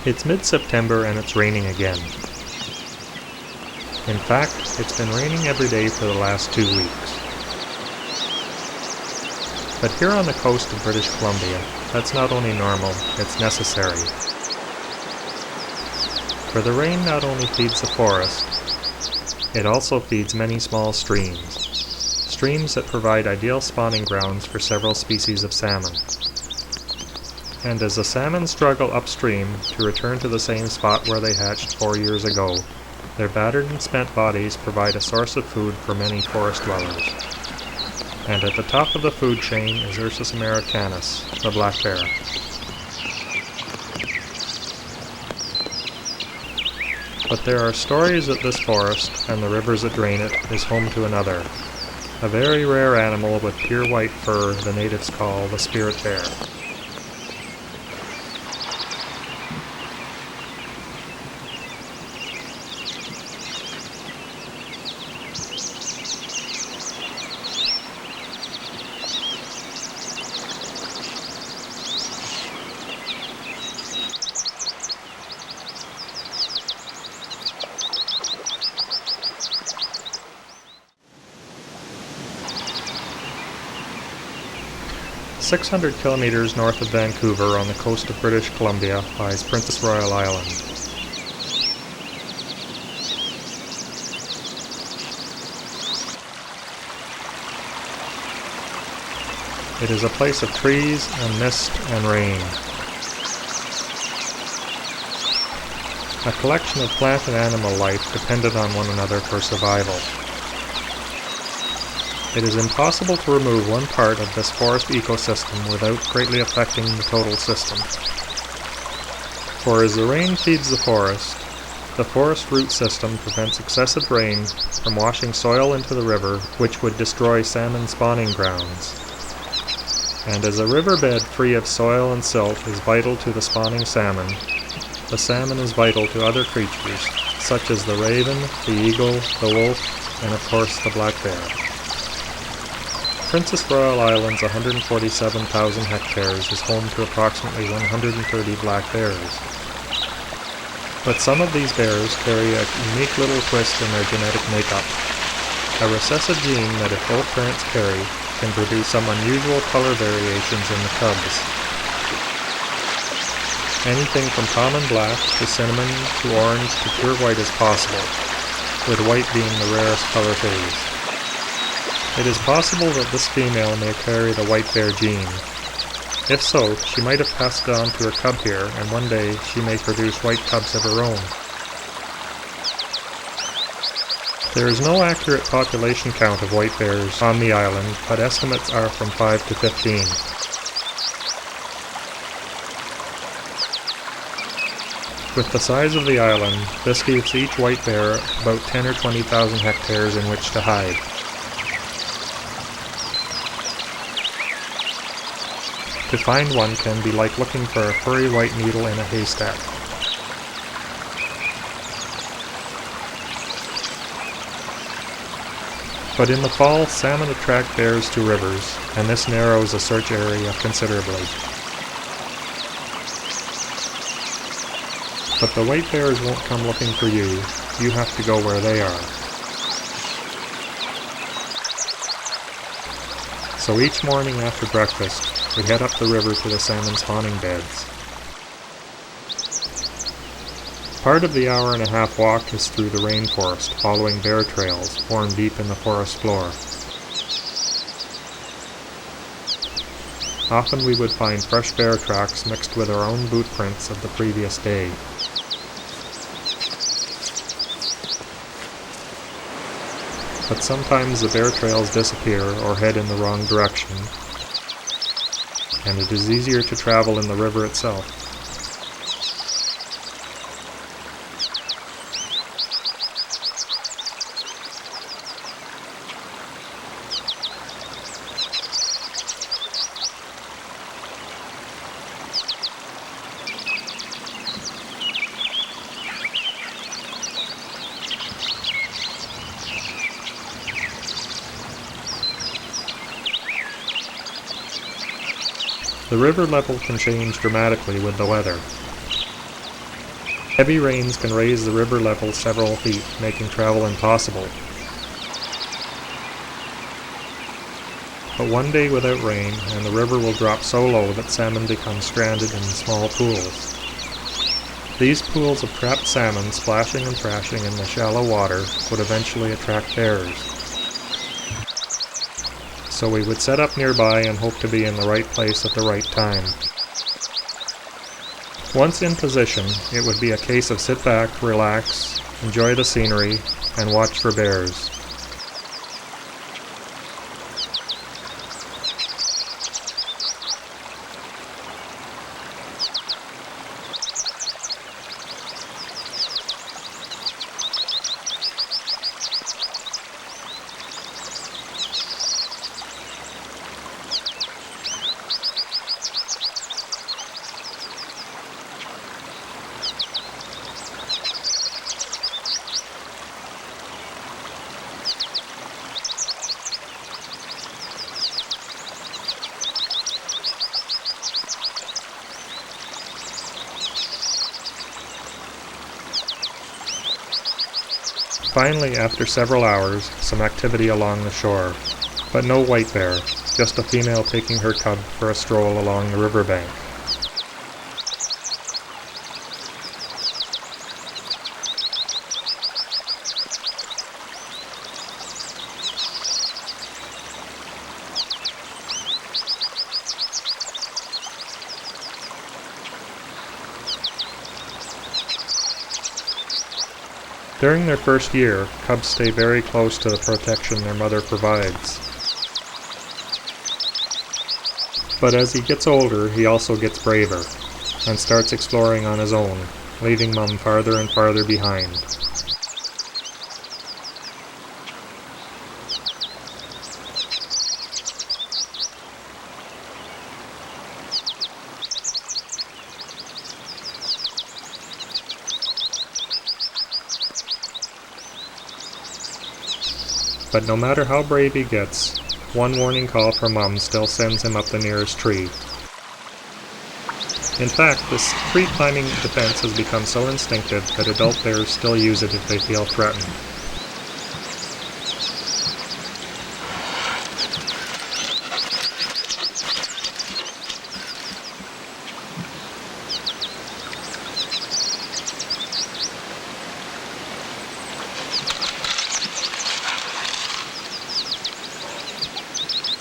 It's mid-September and it's raining again. In fact, it's been raining every day for the last 2 weeks. But here on the coast of British Columbia, that's not only normal, it's necessary. For the rain not only feeds the forest, it also feeds many small streams. Streams that provide ideal spawning grounds for several species of salmon. And as the salmon struggle upstream to return to the same spot where they hatched 4 years ago, their battered and spent bodies provide a source of food for many forest dwellers. And at the top of the food chain is Ursus americanus, the black bear. But there are stories that this forest, and the rivers that drain it, is home to another, a very rare animal with pure white fur the natives call the spirit bear. "600 kilometers north of Vancouver on the coast of British Columbia lies Princess Royal Island. It is a place of trees and mist and rain. A collection of plant and animal life dependent on one another for survival. It is impossible to remove one part of this forest ecosystem without greatly affecting the total system. For as the rain feeds the forest root system prevents excessive rain from washing soil into the river, which would destroy salmon spawning grounds. And as a riverbed free of soil and silt is vital to the spawning salmon, the salmon is vital to other creatures, such as the raven, the eagle, the wolf, and of course the black bear. Princess Royal Island's 147,000 hectares is home to approximately 130 black bears. But some of these bears carry a unique little twist in their genetic makeup, a recessive gene that if both parents carry, can produce some unusual color variations in the cubs. Anything from common black to cinnamon to orange to pure white is possible, with white being the rarest color phase. It is possible that this female may carry the white bear gene. If so, she might have passed it on to her cub here, and one day she may produce white cubs of her own. There is no accurate population count of white bears on the island, but estimates are from 5 to 15. With the size of the island, this gives each white bear about 10 or 20,000 hectares in which to hide. To find one can be like looking for a furry white needle in a haystack. But in the fall, salmon attract bears to rivers, and this narrows the search area considerably. But the white bears won't come looking for you. You have to go where they are. So each morning after breakfast, we head up the river to the salmon spawning beds. Part of the hour-and-a-half walk is through the rainforest, following bear trails worn deep in the forest floor. Often we would find fresh bear tracks mixed with our own boot prints of the previous day. But sometimes the bear trails disappear or head in the wrong direction, and it is easier to travel in the river itself. The river level can change dramatically with the weather. Heavy rains can raise the river level several feet, making travel impossible. But one day without rain, and the river will drop so low that salmon become stranded in small pools. These pools of trapped salmon splashing and thrashing in the shallow water would eventually attract bears. So we would set up nearby and hope to be in the right place at the right time. Once in position, it would be a case of sit back, relax, enjoy the scenery, and watch for bears. Finally, after several hours, some activity along the shore, but no white bear, just a female taking her cub for a stroll along the riverbank. During their first year, cubs stay very close to the protection their mother provides. But as he gets older, he also gets braver, and starts exploring on his own, leaving Mum farther and farther behind. But no matter how brave he gets, one warning call from Mum still sends him up the nearest tree. In fact, this tree climbing defense has become so instinctive that adult bears still use it if they feel threatened.